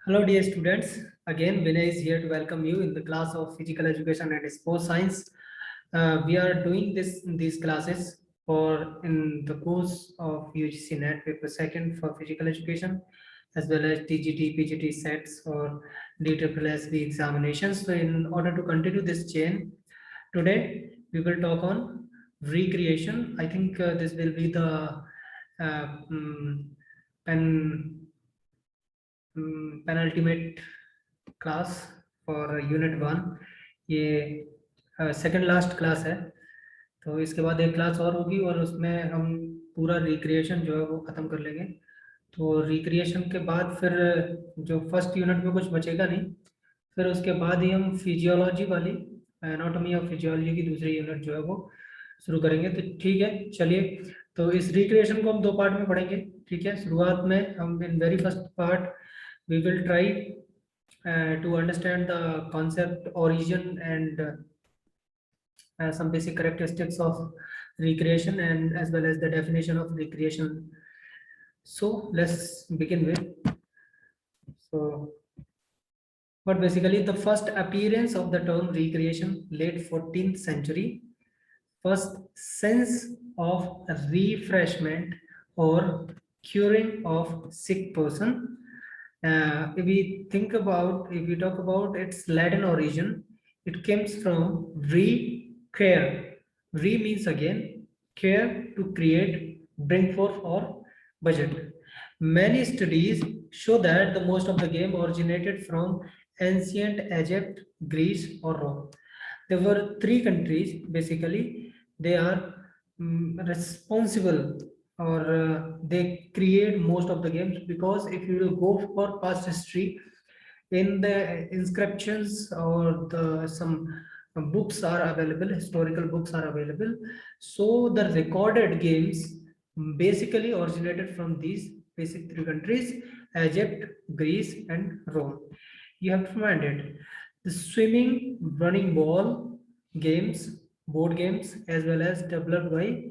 Hello, dear students. Again, Vinay is here to welcome you in the class of Physical Education and Sports Science. We are doing these classes for in the course of UGC NET paper second for Physical Education, as well as TGT, PGT sets or DSSB examinations. So, in order to continue this chain, today we will talk on recreation. I think this will be the pen penultimate class for unit one. ये second last class है, तो इसके बाद एक class और होगी और उसमें हम पूरा रिक्रिएशन जो है वो ख़त्म कर लेंगे। तो रिक्रिएशन के बाद फिर जो फर्स्ट यूनिट में कुछ बचेगा नहीं, फिर उसके बाद ही हम फिजियोलॉजी वाली एनाटॉमी ऑफ फिजियोलॉजी की दूसरी यूनिट जो है वो शुरू करेंगे। तो ठीक है, चलिए। तो इस रिक्रिएशन को हम दो पार्ट में पढ़ेंगे। ठीक है, शुरुआत में हम in very first part we will try to understand the concept, origin, and some basic characteristics of recreation, and as well as the definition of recreation. So let's begin with. So, but basically, the first appearance of the term recreation, late 14th century, first sense of refreshment or curing of sick person. If we talk about its Latin origin, it comes from re-care. Re means again care, to create, bring forth, or budget. Many studies show that the most of the game originated from ancient Egypt, Greece, or Rome. There were three countries basically. They are responsible, or they create most of the games, because if you will go for past history, in the inscriptions or the some books are available, historical books are available. So the recorded games basically originated from these basic three countries: Egypt, Greece, and Rome. You have to find it. The swimming, running ball games, board games, as well as developed by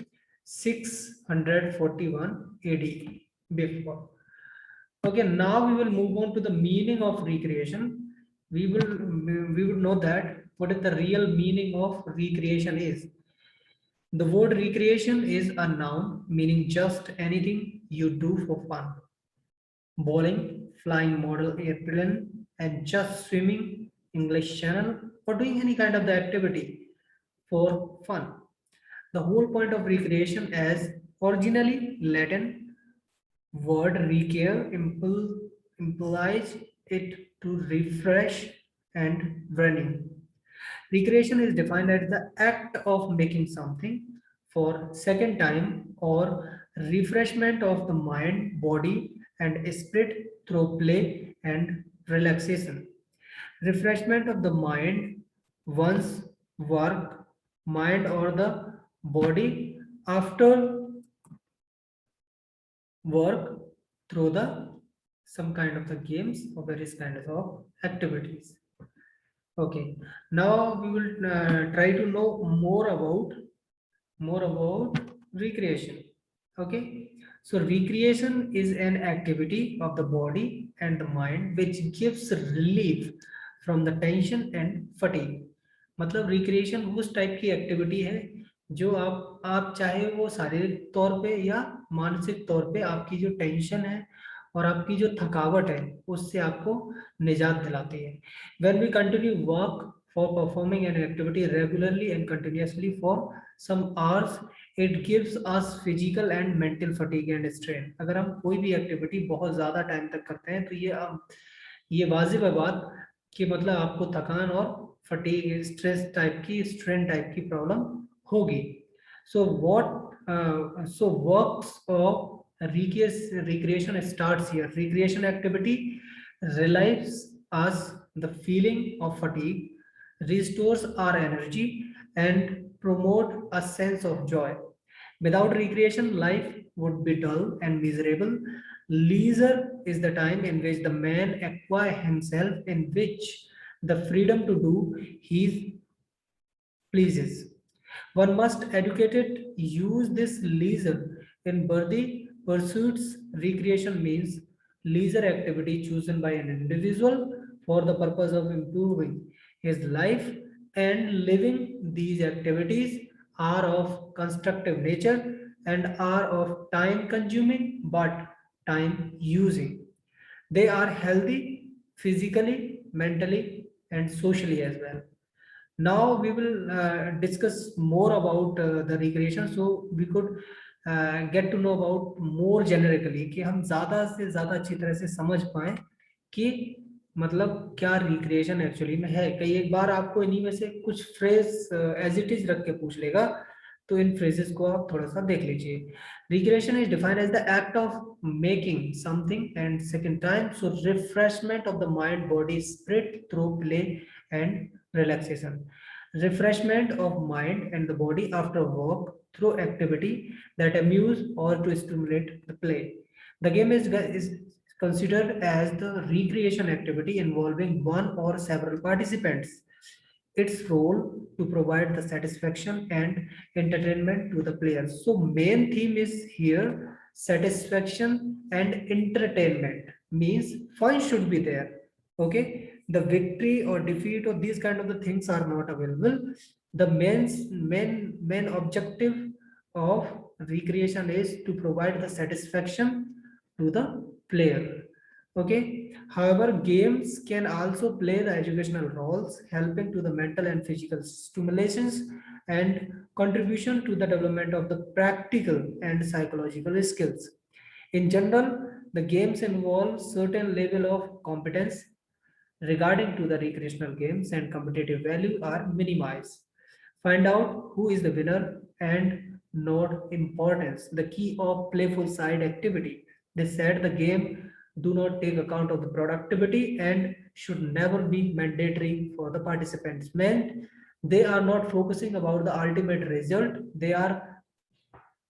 641 AD before. Okay, now we will move on to the meaning of recreation. We would know that what is the real meaning of recreation is. The word recreation is a noun meaning just anything you do for fun. Bowling, flying model airplane, and just swimming English Channel, or doing any kind of the activity for fun. The whole point of recreation, as originally Latin word recare implies it to refresh and renew. Recreation is defined as the act of making something for second time, or refreshment of the mind, body, and spirit through play and relaxation. Refreshment of the mind, one's work, mind, or the body after work through the some kind of the games or various kinds of activities. Okay, now we will try to know more about recreation. Okay, so recreation is an activity of the body and the mind which gives relief from the tension and fatigue. मतलब recreation उस type की activity है जो आप चाहे वो शारीरिक तौर पे या मानसिक तौर पे आपकी जो टेंशन है और आपकी जो थकावट है उससे आपको निजात दिलाती है. When we continue work for performing an activity regularly and continuously for some hours, it gives us physical and mental fatigue and strain. अगर हम कोई भी एक्टिविटी बहुत ज़्यादा टाइम तक करते हैं तो ये वाजिब है बात कि मतलब आपको थकान और फटीग, स्ट्रेस टाइप की, स्ट्रेन टाइप की प्रॉब्लम होगी. So works of recreation starts here. Recreation activity relieves us the feeling of fatigue, restores our energy, and promote a sense of joy. Without recreation, life would be dull and miserable. Leisure is the time in which the man acquire himself, in which the freedom to do his pleases. One must educated use this leisure in worthy pursuits. Recreation means leisure activity chosen by an individual for the purpose of improving his life, and living these activities are of constructive nature and are of time consuming but time using. They are healthy physically, mentally, and socially as well. Now we will discuss more about the recreation, so we could get to know about more generically कि हम ज़्यादा से ज़्यादा अच्छी तरह से समझ पाएं कि मतलब क्या रिक्रिएशन एक्चुअली में है। कई एक बार आपको इन्हीं में से कुछ फ्रेज एज इट इज रख के पूछ लेगा, तो इन फ्रेजेस को आप थोड़ा सा देख लीजिए। Recreation is defined as the act of making something and second time, so refreshment of the mind body spirit through play and relaxation. Refreshment of mind and the body after work through activity that amuse or to stimulate the play. The game is considered as the recreation activity involving one or several participants. Its role to provide the satisfaction and entertainment to the players. So main theme is here satisfaction and entertainment, means fun should be there. Okay, the victory or defeat or these kind of the things are not available. The main objective of recreation is to provide the satisfaction to the player. Okay, however, games can also play the educational roles, helping to the mental and physical stimulations and contribution to the development of the practical and psychological skills. In general, the games involve certain level of competence regarding to the recreational games and competitive value are minimized. Find out who is the winner and note importance, the key of playful side activity. They said the game do not take account of the productivity and should never be mandatory for the participants. Meant they are not focusing about the ultimate result. They are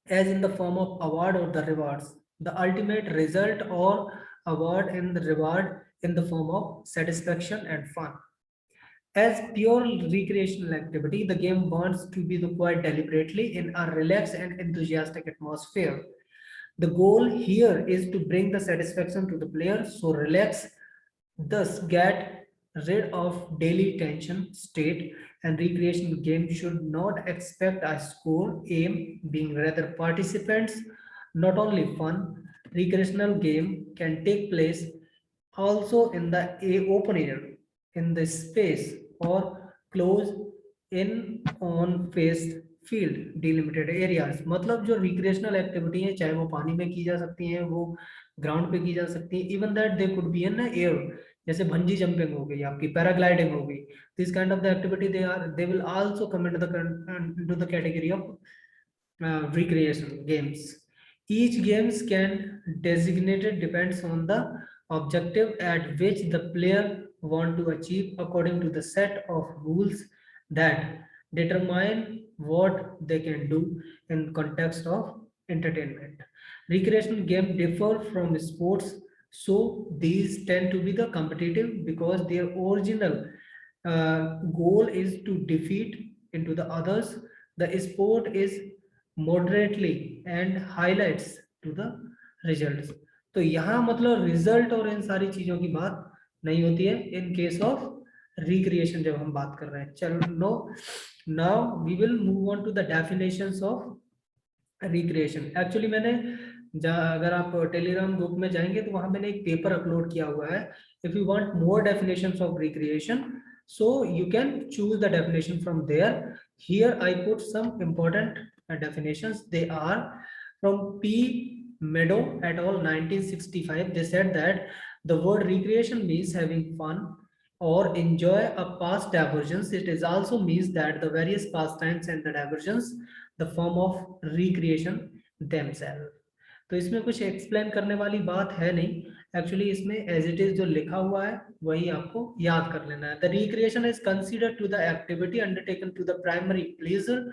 as in the form of award or the rewards. The ultimate result or award and the reward in the form of satisfaction and fun. As pure recreational activity, the game wants to be deployed deliberately in a relaxed and enthusiastic atmosphere. The goal here is to bring the satisfaction to the player, so relax, thus get rid of daily tension state, and recreation game should not expect a score aim being rather participants, not only fun. Recreational game can take place also in the open air, in the space or close in on faced field delimited areas. मतलब जो recreational activity है, चाहे वो पानी में की जा सकती हैं, वो ग्राउंड पे की जा सकती है, even that they could be in air, जैसे बंजी जंपिंग हो गई, आपकी पैराग्लाइडिंग हो गई। This kind of the activity they will also come into the category of recreation games. Each games can designated depends on the objective at which the player want to achieve according to the set of rules that determine what they can do in context of entertainment. Recreational games differ from sports, so these tend to be the competitive because their original goal is to defeat into the others. The sport is moderately and highlights to the results. तो यहाँ मतलब result और इन सारी चीजों की बात नहीं होती है इन केस ऑफ रिक्रिएशन जब हम बात कर रहे हैं। चलो no, now we will move on to the definitions of recreation. Actually मैंने अगर आप टेलीग्राम ग्रुप में जाएंगे तो वहां मैंने एक पेपर अपलोड किया हुआ है। If you want more definitions of recreation, so you can choose the definition from there. Here I put some important definitions. They are from P. Meadow et al. 1965. They said that the word recreation means having fun or enjoy a past diversions. It is also means that the various pastimes and the diversions, the form of recreation themselves. तो इसमें कुछ explain करने वाली बात है नहीं। Actually इसमें as it is जो लिखा हुआ है वही आपको याद कर लेना है। The recreation is considered to the activity undertaken to the primary pleasure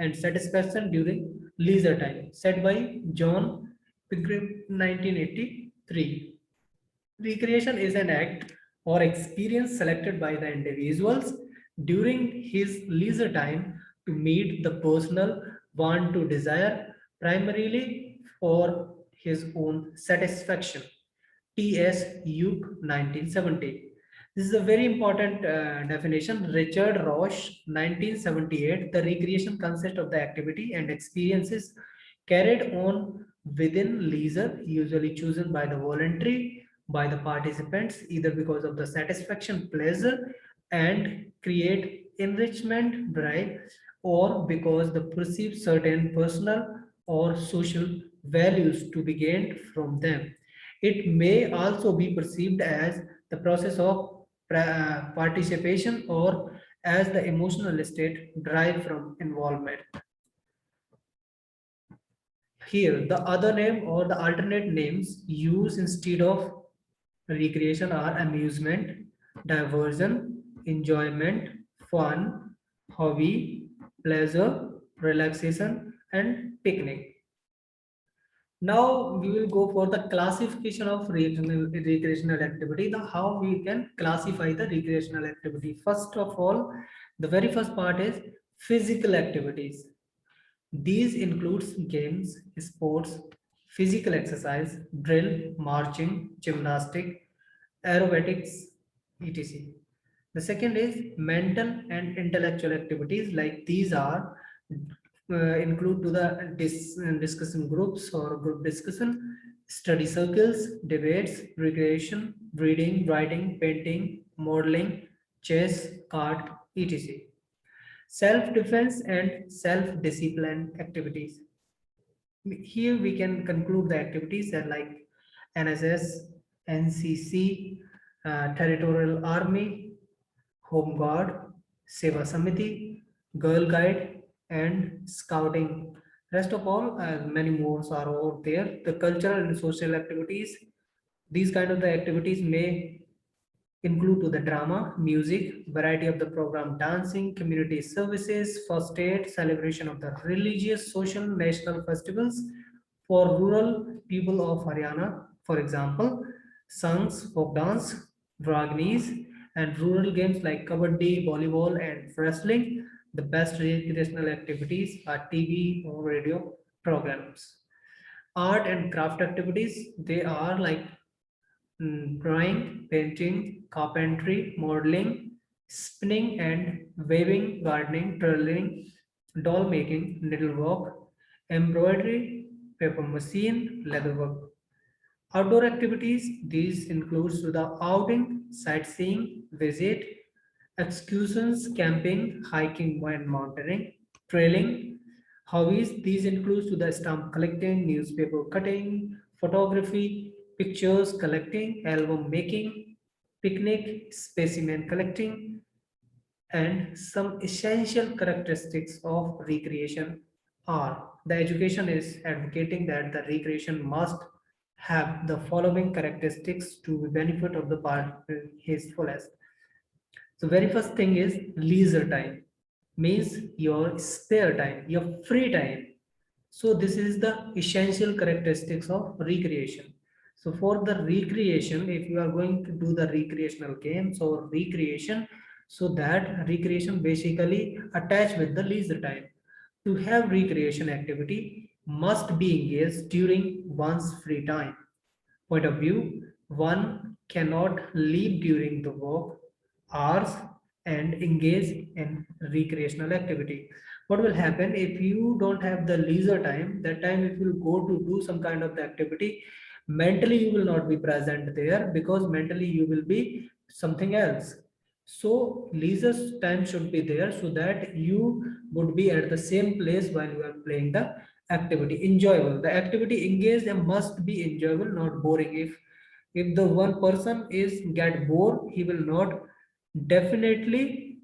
and satisfaction during leisure time, set by John Pigram 1983। Recreation is an act or experience selected by the individuals during his leisure time to meet the personal want to desire primarily for his own satisfaction. T.S. Uke, 1970. This is a very important definition. Richard Roche, 1978. The recreation consists of the activity and experiences carried on within leisure, usually chosen by the voluntary, by the participants, either because of the satisfaction, pleasure, and create enrichment drive, or because the perceive certain personal or social values to be gained from them. It may also be perceived as the process of participation or as the emotional state derived from involvement. Here, the other name or the alternate names used instead of recreation are amusement, diversion, enjoyment, fun, hobby, pleasure, relaxation, and picnic. Now we will go for the classification of recreational activity, the how we can classify the recreational activity. First of all, the very first part is physical activities. These includes games, sports, physical exercise, drill, marching, gymnastic, aerobatics, etc. The second is mental and intellectual activities. Like these are include to the discussion groups or group discussion, study circles, debates, recreation, reading, writing, painting, modeling, chess, card, etc. Self-defense and self-discipline activities. Here we can conclude the activities that like NSS, NCC, Territorial Army, Home Guard, Seva Samiti, Girl Guide, and Scouting. Rest of all, many more are over there. The cultural and social activities. These kind of the activities may include to the drama, music, variety of the program, dancing, community services, first aid, celebration of the religious, social, national festivals for rural people of Haryana, for example, songs, folk dance, Ragnis, and rural games like kabaddi, volleyball, and wrestling. The best recreational activities are TV or radio programs. Art and craft activities, they are like drawing, painting, carpentry, modeling, spinning and weaving, gardening, trailing, doll making, needlework, embroidery, paper machine, leatherwork. Outdoor activities, these includes to the outing, sightseeing, visit, excursions, camping, hiking and mountaineering, trailing. Hobbies, these includes to the stamp collecting, newspaper cutting, photography, pictures collecting, album making, picnic, specimen collecting, and some essential characteristics of recreation are the education is advocating that the recreation must have the following characteristics to the benefit of the part his fullest. So very first thing is leisure time, means your spare time, your free time. So this is the essential characteristics of recreation. So for the recreation, if you are going to do the recreational games or recreation, so that recreation basically attached with the leisure time. To have recreation activity must be engaged during one's free time. Point of view, one cannot leave during the work hours and engage in recreational activity. What will happen if you don't have the leisure time? That time, if you go to do some kind of the activity, mentally you will not be present there because mentally you will be something else. So leisure time should be there so that you would be at the same place while you are playing the activity. Enjoyable, the activity engaged and must be enjoyable, not boring. If the one person is get bored, he will not definitely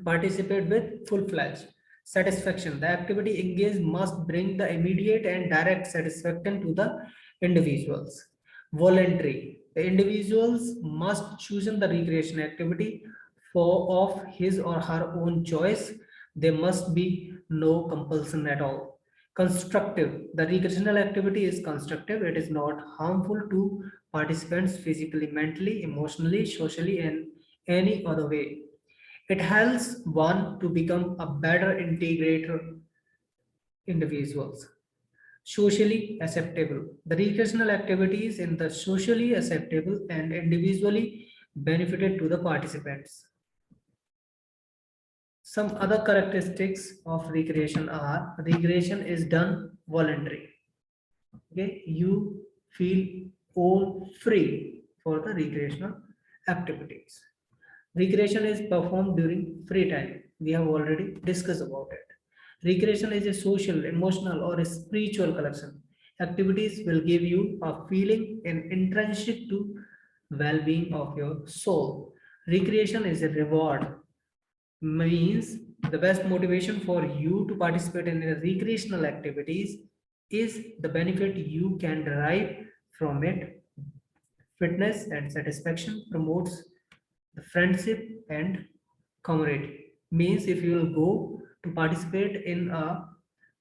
participate with full-fledged satisfaction. The activity engaged must bring the immediate and direct satisfaction to the individuals. Voluntary, the individuals must choose the recreation activity for of his or her own choice. There must be no compulsion at all. Constructive, the recreational activity is constructive. It is not harmful to participants physically, mentally, emotionally, socially, and any other way. It helps one to become a better integrator individuals. socially acceptable. The recreational activities in the socially acceptable and individually benefited to the participants. Some other characteristics of recreation are recreation is done voluntary. Okay, you feel all free for the recreational activities. Recreation is performed during free time. We have already discussed about it. Recreation is a social, emotional, or a spiritual collection. Activities will give you a feeling and intrinsic to well-being of your soul. Recreation is a reward, means the best motivation for you to participate in recreational activities is the benefit you can derive from it. Fitness and satisfaction promotes the friendship and camaraderie. Means if you will go to participate in a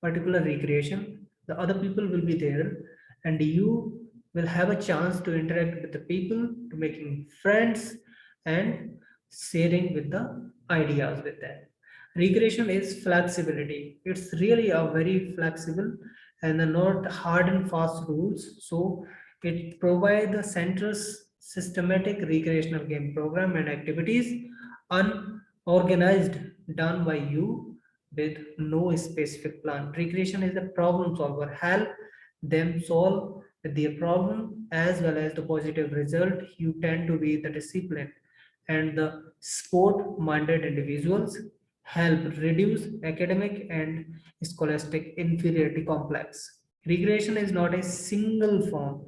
particular recreation, the other people will be there and you will have a chance to interact with the people, to making friends and sharing with the ideas with them. Recreation is flexibility. It's really a very flexible and not hard and fast rules. So it provides the center's systematic recreational game program and activities unorganized done by you with no specific plan. Recreation is a problem solver. Help them solve their problem as well as the positive result. You tend to be the discipline and the sport minded individuals help reduce academic and scholastic inferiority complex. Recreation is not a single form,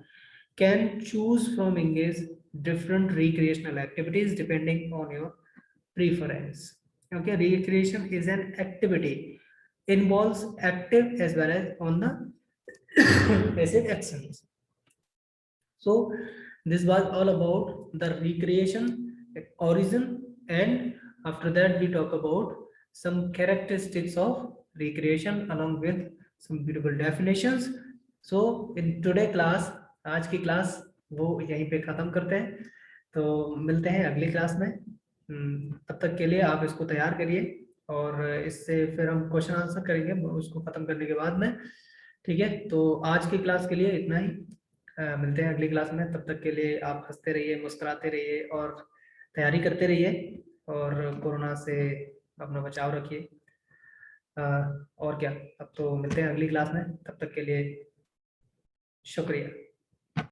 can choose from engage different recreational activities depending on your preference. Okay, recreation is an activity, involves active as well as on the passive actions. So this was all about the recreation origin, and after that we talk about some characteristics of recreation along with some beautiful definitions. So in today class, आज की class वो यहीं पे ख़त्म करते हैं, तो मिलते हैं अगली क्लास में। तब तक के लिए आप इसको तैयार करिए और इससे फिर हम क्वेश्चन आंसर करेंगे उसको ख़त्म करने के बाद में। ठीक है, तो आज की क्लास के लिए इतना ही। मिलते हैं अगली क्लास में, तब तक के लिए आप हंसते रहिए, मुस्कुराते रहिए और तैयारी करते रहिए और कोरोना से अपना बचाव रखिए। और क्या, अब तो मिलते हैं अगली क्लास में, तब तक के लिए शुक्रिया।